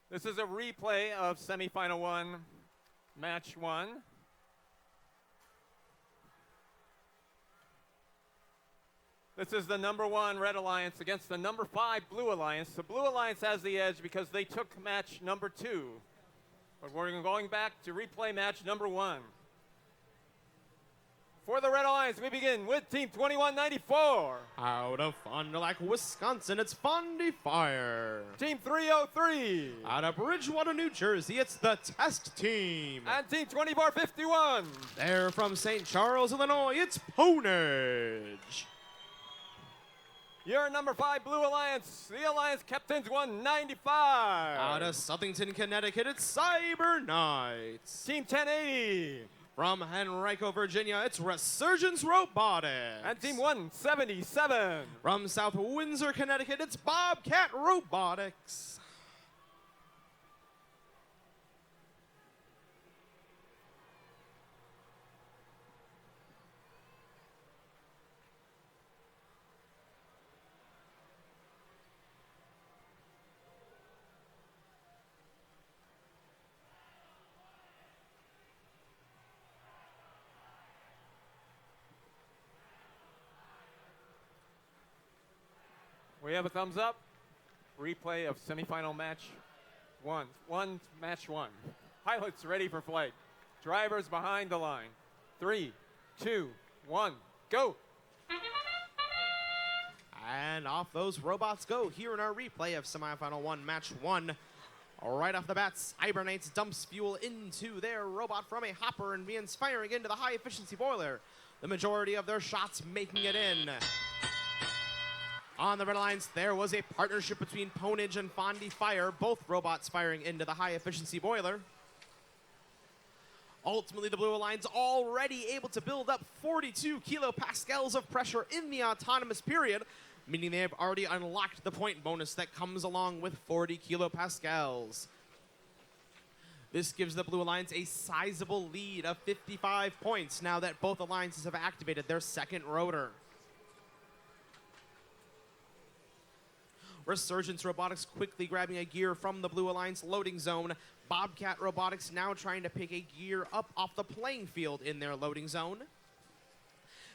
This is a replay of semifinal 1, match 1. This is the number 1 Red Alliance against the number 5 Blue Alliance. The Blue Alliance has the edge because they took match number 2. But we're going back to replay match number 1. For the Red Alliance, we begin with Team 2194. Out of Fond du Lac, Wisconsin, it's Fondy Fire. Team 303. Out of Bridgewater, New Jersey, it's the Test Team. And Team 2451. They're from St. Charles, Illinois, it's Ponage. Your number 5 Blue Alliance, the Alliance Captains 195. Out of Southington, Connecticut, it's Cyber Knights. Team 1080. From Henrico, Virginia, it's Resurgence Robotics. And Team 177. From South Windsor, Connecticut, it's Bobcat Robotics. We have a thumbs up. Replay of semifinal match 1. Match 1. Pilots ready for flight. Drivers behind the line. 3, 2, 1, go. And off those robots go here in our replay of semifinal 1, match 1. Right off the bat, Cyber Knights dumps fuel into their robot from a hopper and begins firing into the high efficiency boiler. The majority of their shots making it in. On the Red Alliance, there was a partnership between Ponage and Fondy Fire, both robots firing into the high efficiency boiler. Ultimately, the Blue Alliance already able to build up 42 kilopascals of pressure in the autonomous period, meaning they have already unlocked the point bonus that comes along with 40 kilopascals. This gives the Blue Alliance a sizable lead of 55 points now that both alliances have activated their second rotor. Resurgence Robotics quickly grabbing a gear from the Blue Alliance loading zone. Bobcat Robotics now trying to pick a gear up off the playing field in their loading zone.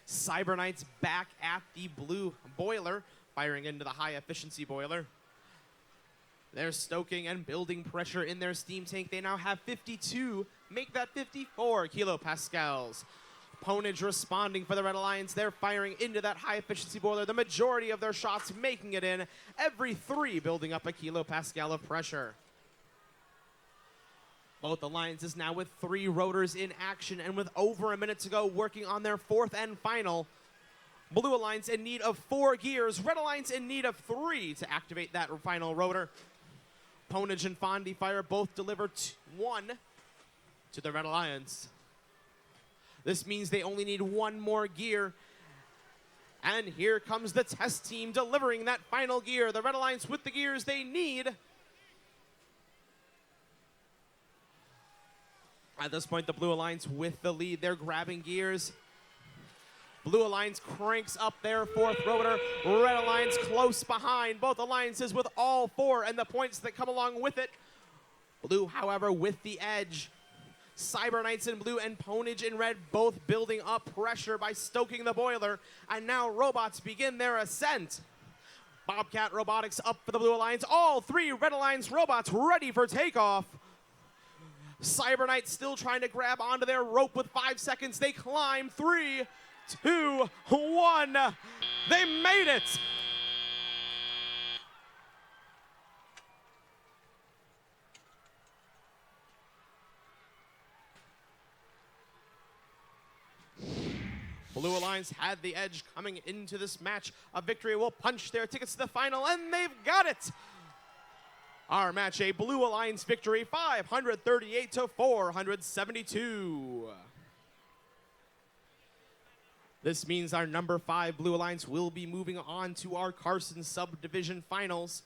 Cyber Knights back at the blue boiler, firing into the high efficiency boiler. They're stoking and building pressure in their steam tank. They now have 52, make that 54 kilopascals. Ponage responding for the Red Alliance. They're firing into that high efficiency boiler. The majority of their shots making it in. Every 3 building up a kilopascal of pressure. Both alliances now with 3 rotors in action and with over a minute to go working on their 4th and final. Blue Alliance in need of 4 gears. Red Alliance in need of 3 to activate that final rotor. Ponage and Fondy Fire both deliver 1 to the Red Alliance. This means they only need 1 more gear. And here comes the test team delivering that final gear. The Red Alliance with the gears they need. At this point, the Blue Alliance with the lead. They're grabbing gears. Blue Alliance cranks up their 4th rotor. Red Alliance close behind. Both alliances with all 4 and the points that come along with it. Blue, however, with the edge. Cyber Knights in blue and Ponage in red both building up pressure by stoking the boiler. And now robots begin their ascent. Bobcat Robotics up for the Blue Alliance. All 3 Red Alliance robots ready for takeoff. Cyber Knights still trying to grab onto their rope with 5 seconds. They climb. 3, 2, 1. They made it. Blue Alliance had the edge coming into this match. A victory will punch their tickets to the final, and they've got it. Our match, a Blue Alliance victory, 538 to 472. This means our number 5 Blue Alliance will be moving on to our Carson subdivision finals.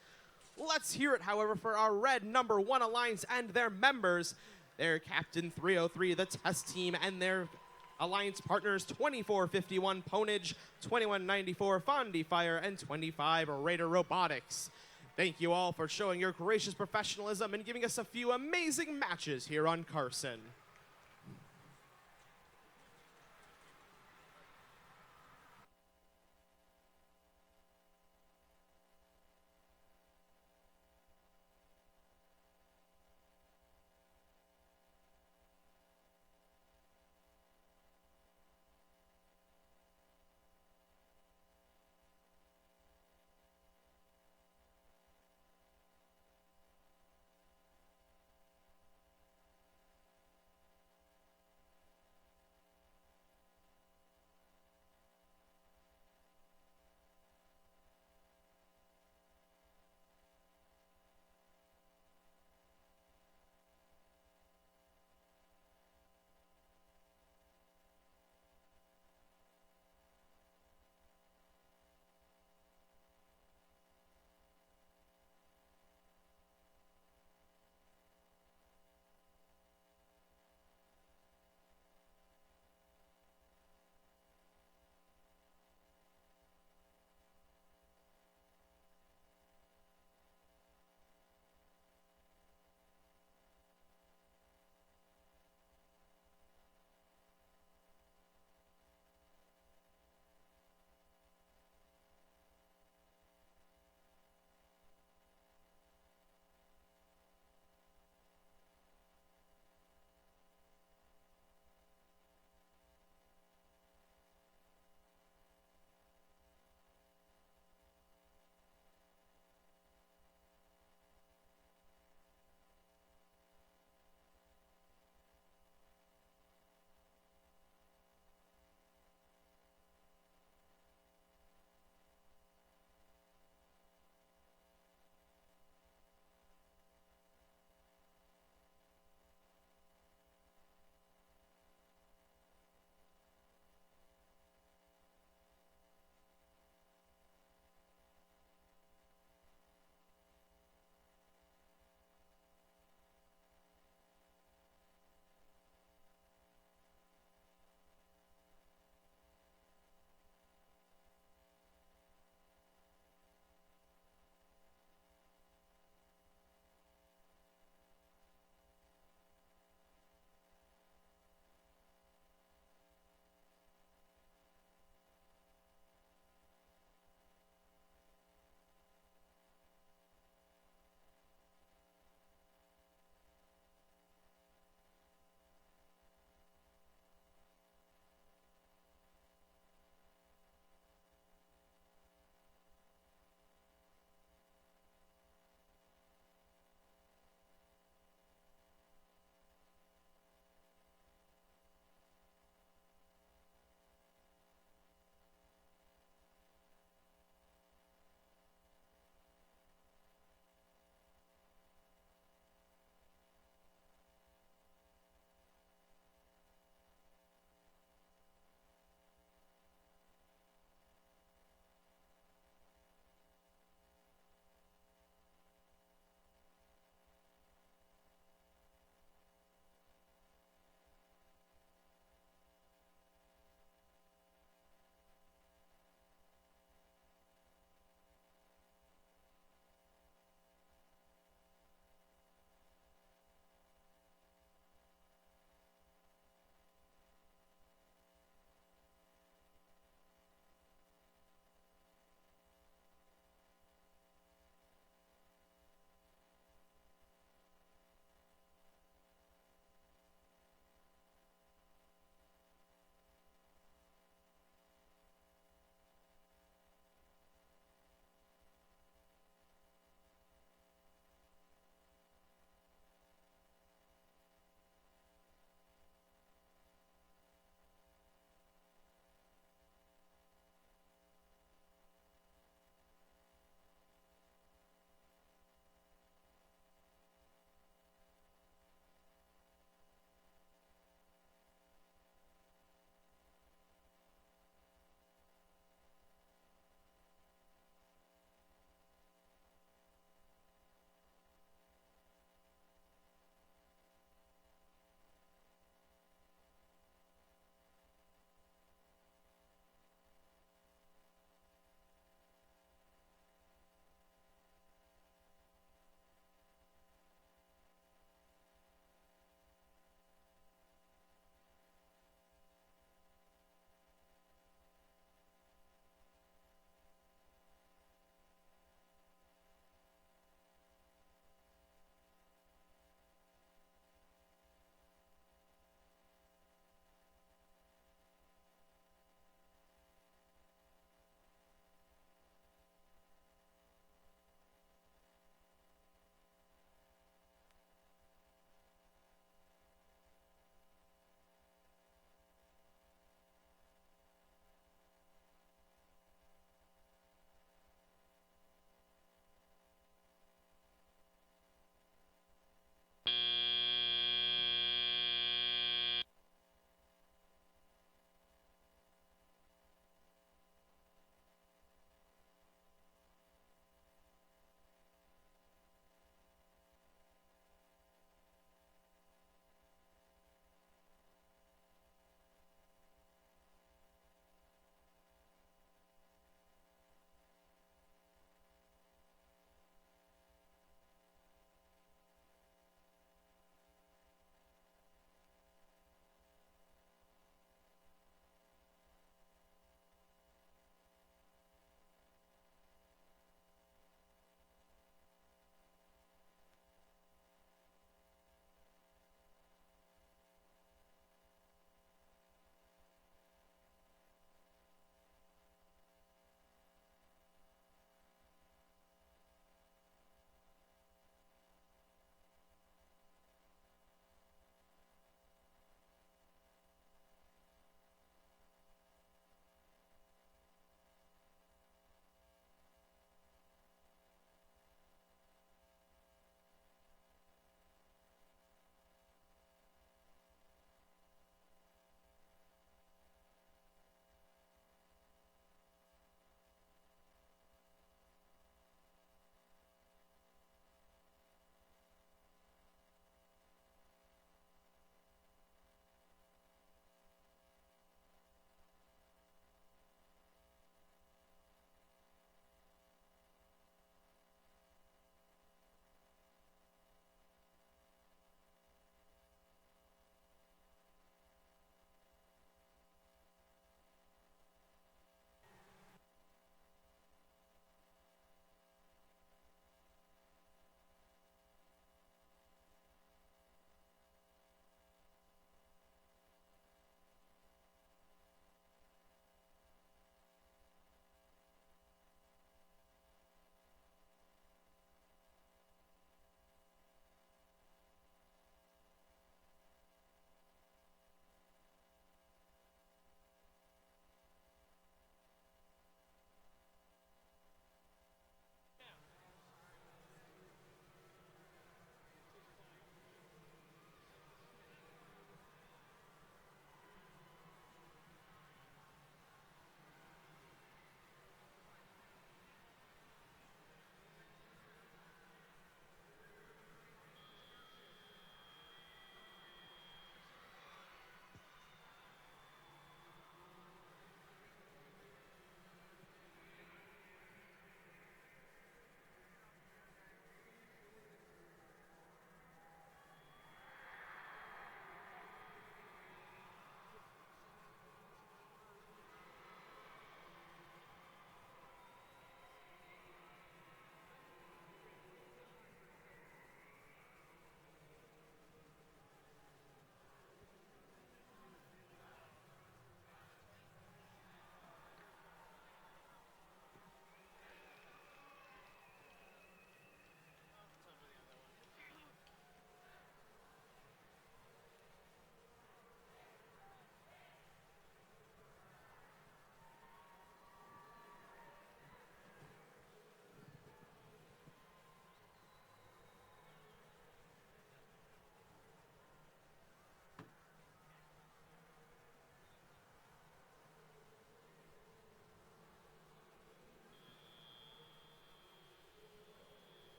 Let's hear it, however, for our red number 1 Alliance and their members. Their Captain 303, the test team, and their Alliance partners 2451 Ponage, 2194 Fondy Fire, and 25 Raider Robotics. Thank you all for showing your gracious professionalism and giving us a few amazing matches here on Carson.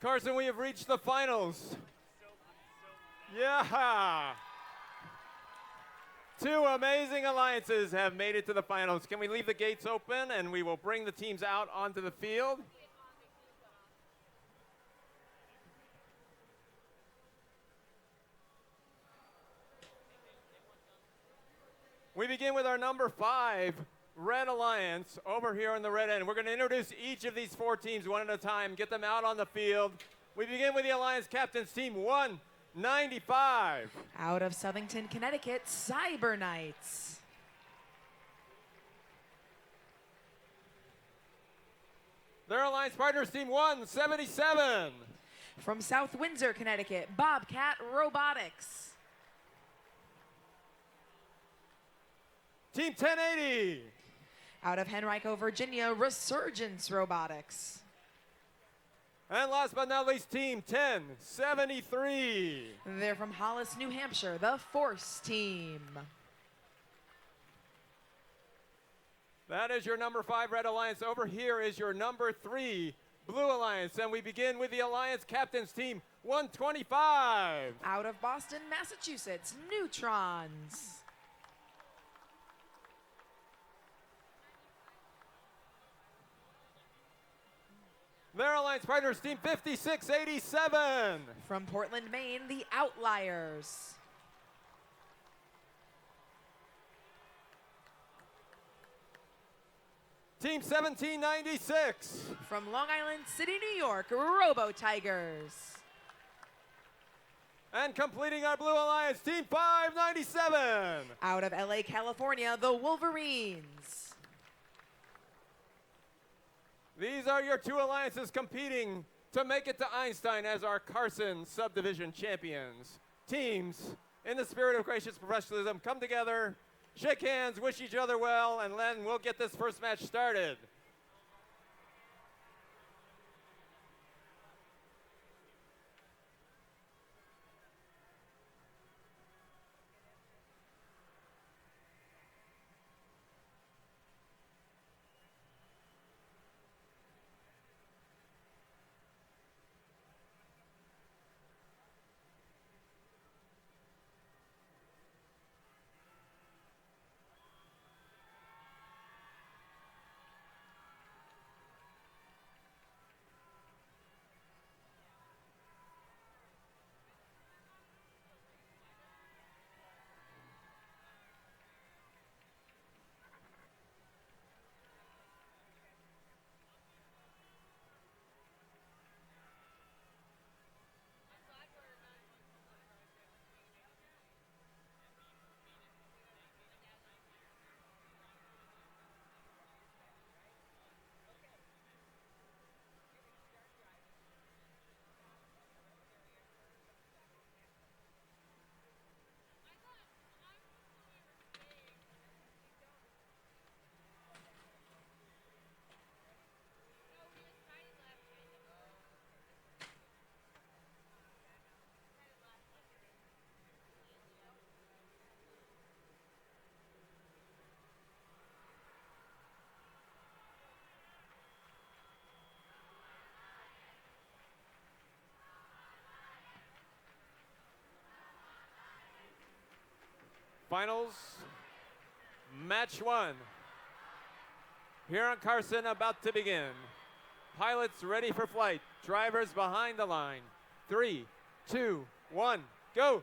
Carson, we have reached the finals. Yeah. Two amazing alliances have made it to the finals. Can we leave the gates open and we will bring the teams out onto the field? We begin with our number 5 Red Alliance over here on the red end. We're going to introduce each of these 4 teams one at a time, get them out on the field. We begin with the Alliance Captains, Team 195. Out of Southington, Connecticut, Cyber Knights. Their Alliance partners, Team 177. From South Windsor, Connecticut, Bobcat Robotics. Team 1080. Out of Henrico, Virginia, Resurgence Robotics. And last but not least, Team 1073. They're from Hollis, New Hampshire, the Force Team. That is your number 5 Red Alliance. Over here is your number 3 Blue Alliance. And we begin with the Alliance Captains, Team 125. Out of Boston, Massachusetts, Neutrons. Their Alliance partners, Team 5687. From Portland, Maine, the Outliers. Team 1796. From Long Island City, New York, Robo Tigers. And completing our Blue Alliance, Team 597. Out of LA, California, the Wolverines. These are your 2 alliances competing to make it to Einstein as our Carson subdivision champions. Teams, in the spirit of gracious professionalism, come together, shake hands, wish each other well, and then we'll get this first match started. Finals, match 1. Here on Carson, about to begin. Pilots ready for flight. Drivers behind the line. 3, 2, 1, go.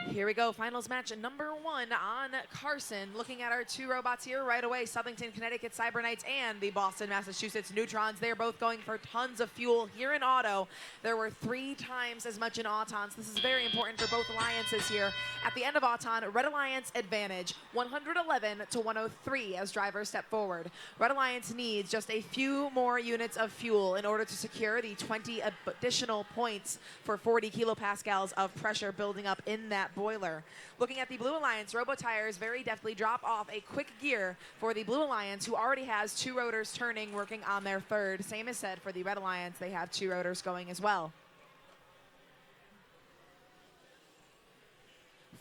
Here we go, finals match number 1 on Carson. Looking at our 2 robots here right away, Southington, Connecticut Cyber Knights and the Boston, Massachusetts Neutrons. They're both going for tons of fuel. Here in auto, there were 3 times as much in Autons. This is very important for both alliances here. At the end of Auton, Red Alliance advantage, 111 to 103 as drivers step forward. Red Alliance needs just a few more units of fuel in order to secure the 20 additional points for 40 kilopascals of pressure building up in that boiler. Looking at the Blue Alliance, Robo Tires very deftly drop off a quick gear for the Blue Alliance, who already has 2 rotors turning, working on their 3rd. Same is said for the Red Alliance. They have 2 rotors going as well.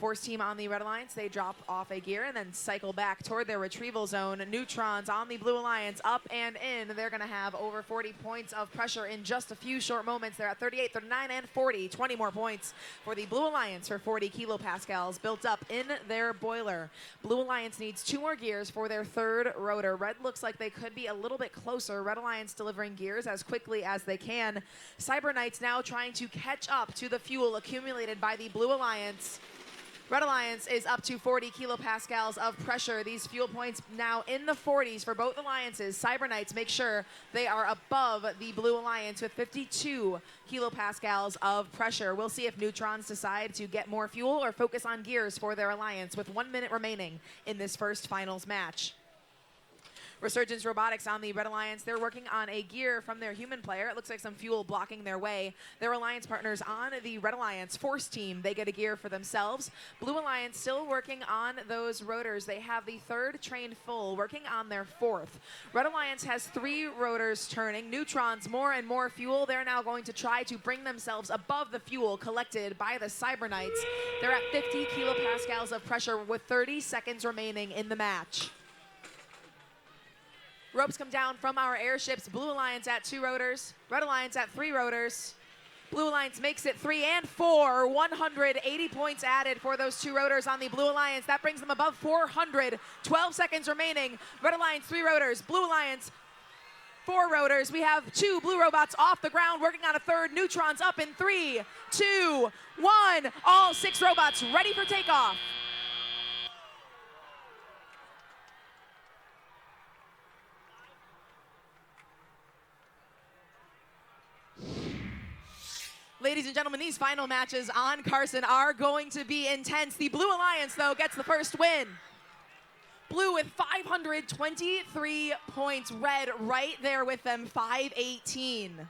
Force team on the Red Alliance, they drop off a gear and then cycle back toward their retrieval zone. Neutrons on the Blue Alliance, up and in. They're going to have over 40 points of pressure in just a few short moments. They're at 38, 39, and 40. 20 more points for the Blue Alliance for 40 kilopascals built up in their boiler. Blue Alliance needs 2 more gears for their third rotor. Red looks like they could be a little bit closer. Red Alliance delivering gears as quickly as they can. Cyber Knights now trying to catch up to the fuel accumulated by the Blue Alliance. Red Alliance is up to 40 kilopascals of pressure. These fuel points now in the 40s for both alliances. Cyber Knights make sure they are above the Blue Alliance with 52 kilopascals of pressure. We'll see if Neutrons decide to get more fuel or focus on gears for their alliance with 1 minute remaining in this first finals match. Resurgence Robotics on the Red Alliance, they're working on a gear from their human player. It looks like some fuel blocking their way. Their alliance partners on the Red Alliance, Force team, they get a gear for themselves. Blue Alliance still working on those rotors. They have the third train full, working on their fourth. Red Alliance has 3 rotors turning. Neutrons, more and more fuel. They're now going to try to bring themselves above the fuel collected by the Cyber Knights. They're at 50 kilopascals of pressure with 30 seconds remaining in the match. Ropes come down from our airships. Blue Alliance at 2 rotors. Red Alliance at 3 rotors. Blue Alliance makes it 3 and 4. 180 points added for those 2 rotors on the Blue Alliance. That brings them above 400. 12 seconds remaining. Red Alliance, 3 rotors. Blue Alliance, 4 rotors. We have 2 blue robots off the ground working on a third. Neutrons up in 3, 2, 1. All 6 robots ready for takeoff. Ladies and gentlemen, these final matches on Carson are going to be intense. The Blue Alliance, though, gets the first win. Blue with 523 points. Red right there with them, 518.